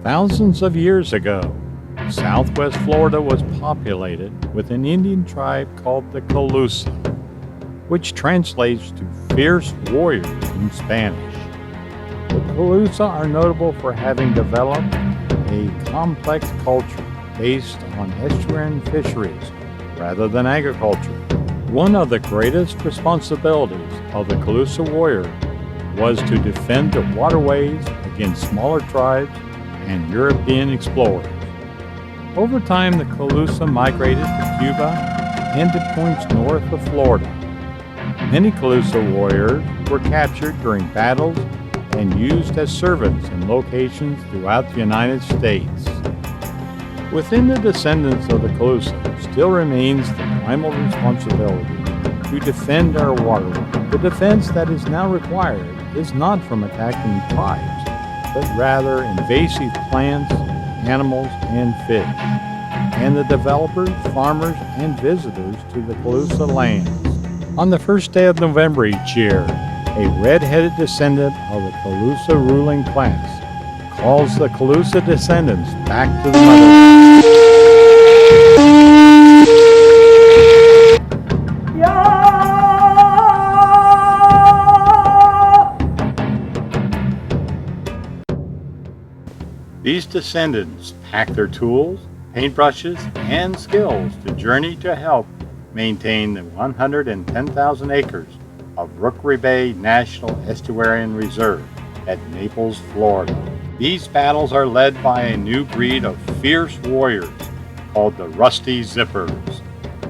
Thousands of years ago, Southwest Florida was populated with an Indian tribe called the Calusa, which translates to fierce warriors in Spanish. The Calusa are notable for having developed a complex culture based on estuarine fisheries rather than agriculture. One of the greatest responsibilities of the Calusa warrior was to defend the waterways against smaller tribes and European explorers. Over time, the Calusa migrated to Cuba and to points north of Florida. Many Calusa warriors were captured during battles and used as servants in locations throughout the United States. Within the descendants of the Calusa still remains the primal responsibility to defend our waterways. The defense that is now required is not from attacking tribes, but rather invasive plants, animals, and fish, and the developers, farmers, and visitors to the Calusa lands. On the first day of November each year, a red-headed descendant of the Calusa ruling class calls the Calusa descendants back to the motherland. These descendants pack their tools, paintbrushes, and skills to journey to help maintain the 110,000 acres of Rookery Bay National Estuarine Reserve at Naples, Florida. These battles are led by a new breed of fierce warriors called the Rusty Zippers.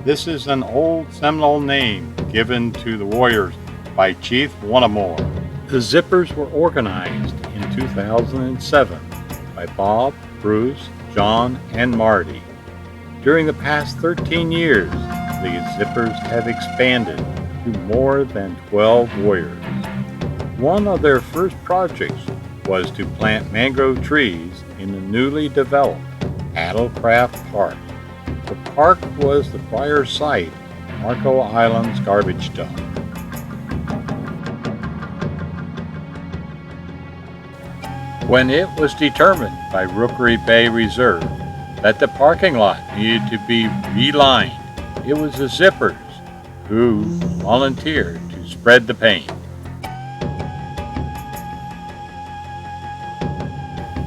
This is an old Seminole name given to the warriors by Chief Wanamore. The Zippers were organized in 2007 by Bob, Bruce, John, and Marty. During the past 13 years, the Zippers have expanded to more than 12 warriors. One of their first projects was to plant mangrove trees in the newly developed Paddlecraft Park. The park was the prior site of Marco Island's garbage dump. When it was determined by Rookery Bay Reserve that the parking lot needed to be relined, it was the Zippers who volunteered to spread the paint.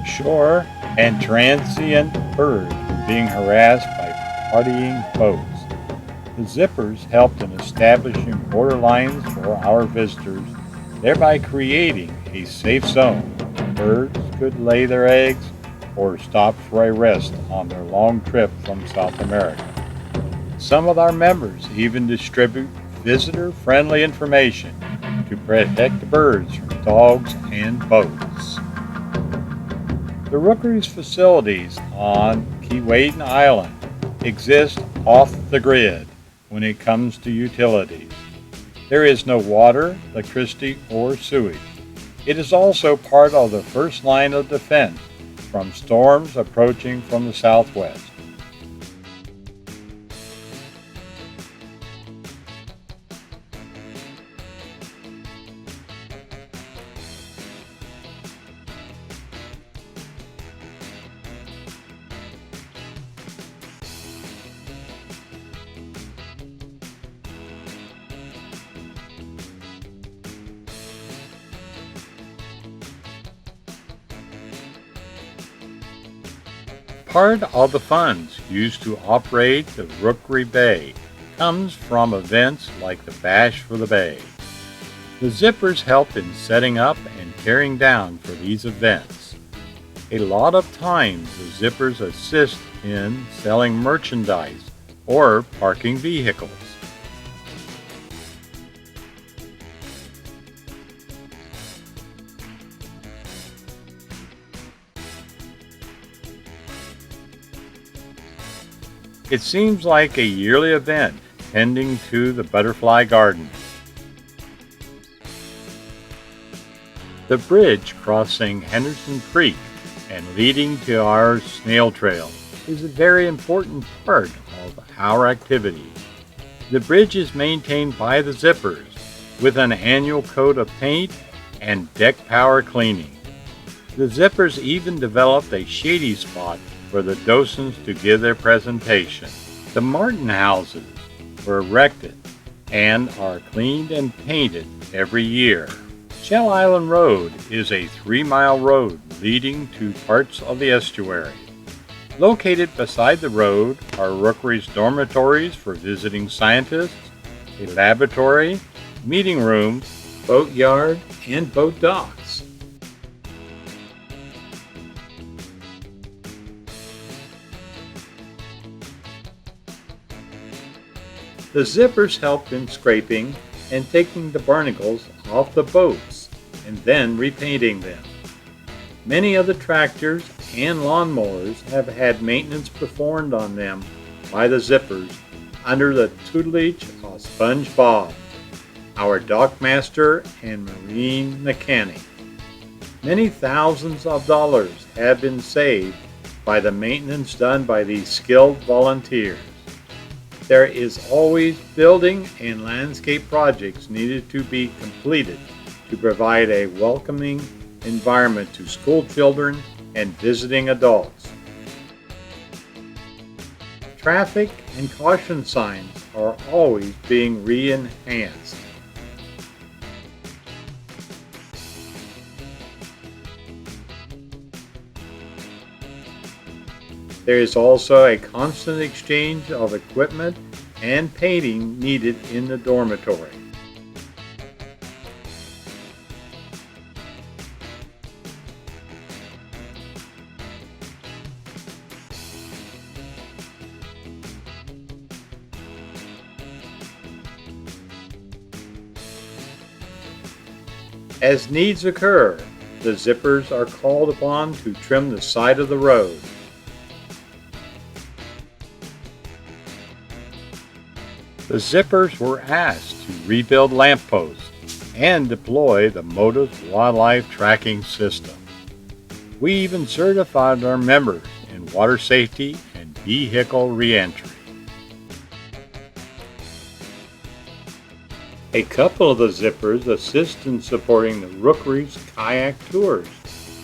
Shore and transient birds were being harassed by partying boats. The Zippers helped in establishing border lines for our visitors, thereby creating a safe zone where birds could lay their eggs or stop for a rest on their long trip from South America. Some of our members even distribute visitor-friendly information to protect the birds from dogs and boats. The Rookery's facilities on Keewaydin Island exist off the grid when it comes to utilities. There is no water, electricity, or sewage. It is also part of the first line of defense from storms approaching from the southwest. Part of the funds used to operate the Rookery Bay comes from events like the Bash for the Bay. The Zippers helped in setting up and tearing down for these events. A lot of times the Zippers assist in selling merchandise or parking vehicles. It seems like a yearly event tending to the butterfly garden. The bridge crossing Henderson Creek and leading to our snail trail is a very important part of our activity. The bridge is maintained by the Zippers with an annual coat of paint and deck power cleaning. The Zippers even developed a shady spot for the docents to give their presentation. The Martin houses were erected and are cleaned and painted every year. Shell Island Road is a 3-mile road leading to parts of the estuary. Located beside the road are Rookery's dormitories for visiting scientists, a laboratory, meeting rooms, boat yard, and boat docks. The Zippers helped in scraping and taking the barnacles off the boats and then repainting them. Many of the tractors and lawnmowers have had maintenance performed on them by the Zippers under the tutelage of Sponge Bob, our dockmaster and marine mechanic. Many thousands of dollars have been saved by the maintenance done by these skilled volunteers. There is always building and landscape projects needed to be completed to provide a welcoming environment to school children and visiting adults. Traffic and caution signs are always being re-enhanced. There is also a constant exchange of equipment and painting needed in the dormitory. As needs occur, the Zippers are called upon to trim the side of the road. The Zippers were asked to rebuild lampposts and deploy the Motives wildlife tracking system. We even certified our members in water safety and vehicle reentry. A couple of the Zippers assist in supporting the Rookery's kayak tours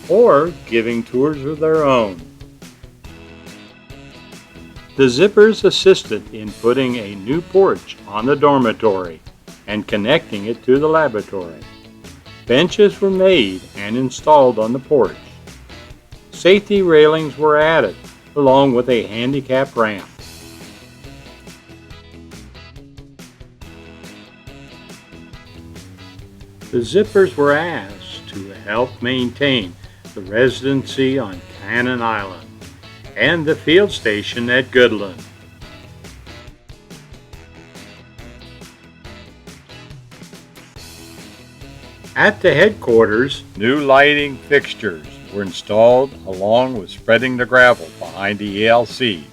or giving tours of their own. The Zippers assisted in putting a new porch on the dormitory and connecting it to the laboratory. Benches were made and installed on the porch. Safety railings were added, along with a handicap ramp. The Zippers were asked to help maintain the residency on Cannon Island and the field station at Goodland. At the headquarters, new lighting fixtures were installed along with spreading the gravel behind the ELC,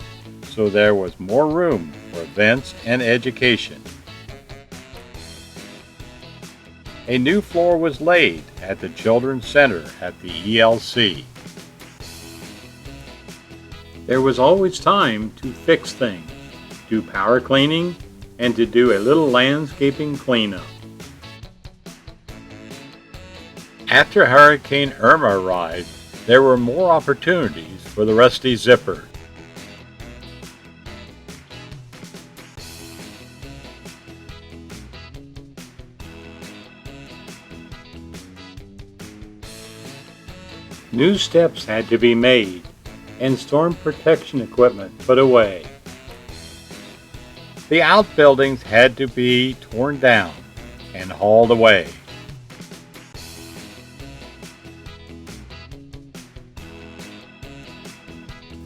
so there was more room for events and education. A new floor was laid at the Children's Center at the ELC. There was always time to fix things, do power cleaning, and to do a little landscaping cleanup. After Hurricane Irma arrived, there were more opportunities for the Rusty Zipper. New steps had to be made and storm protection equipment put away. The outbuildings had to be torn down and hauled away.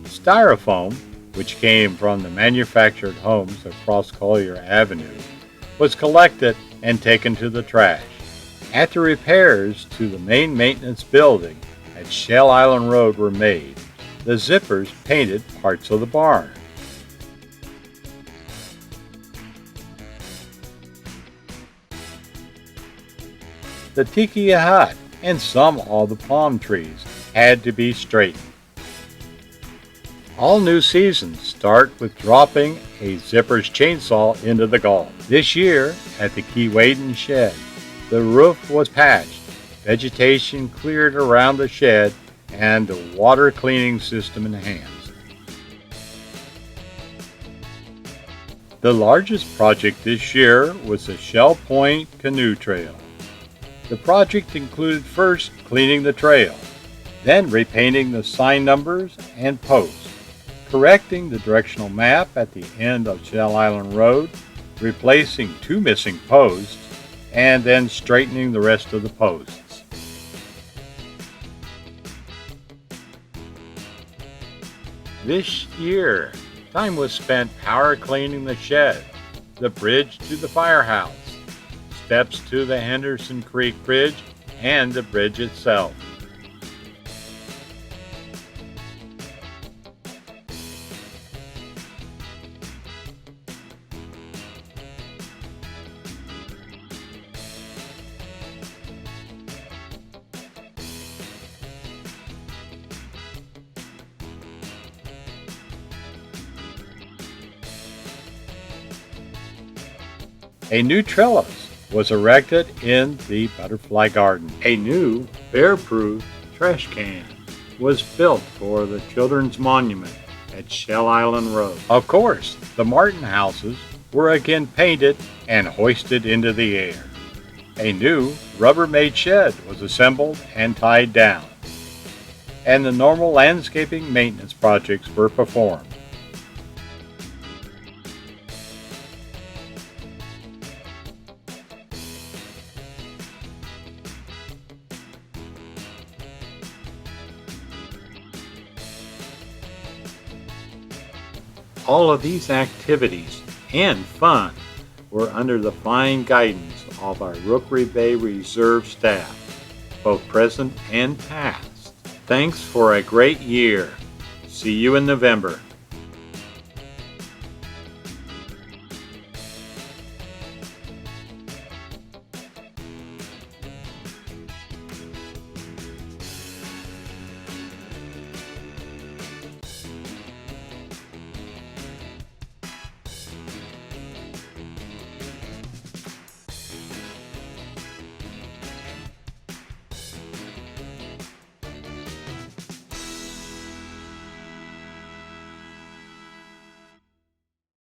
Styrofoam, which came from the manufactured homes across Collier Avenue, was collected and taken to the trash. After repairs to the main maintenance building at Shell Island Road were made, the Zippers painted parts of the barn. The tiki hut and some of the palm trees had to be straightened. All new seasons start with dropping a Zipper's chainsaw into the Gulf. This year, at the Keewaydin shed, the roof was patched vegetation cleared around the shed, and the water cleaning system enhanced. The largest project this year was the Shell Point Canoe Trail. The project included first cleaning the trail, then repainting the sign numbers and posts, correcting the directional map at the end of Shell Island Road, replacing 2 missing posts, and then straightening the rest of the posts. This year, time was spent power cleaning the shed, the bridge to the firehouse, steps to the Henderson Creek Bridge, and the bridge itself. A new trellis was erected in the butterfly garden. A new bear-proof trash can was built for the Children's Monument at Shell Island Road. Of course, the Martin houses were again painted and hoisted into the air. A new Rubbermaid shed was assembled and tied down, and the normal landscaping maintenance projects were performed. All of these activities and fun were under the fine guidance of our Rookery Bay Reserve staff, both present and past. Thanks for a great year. See you in November.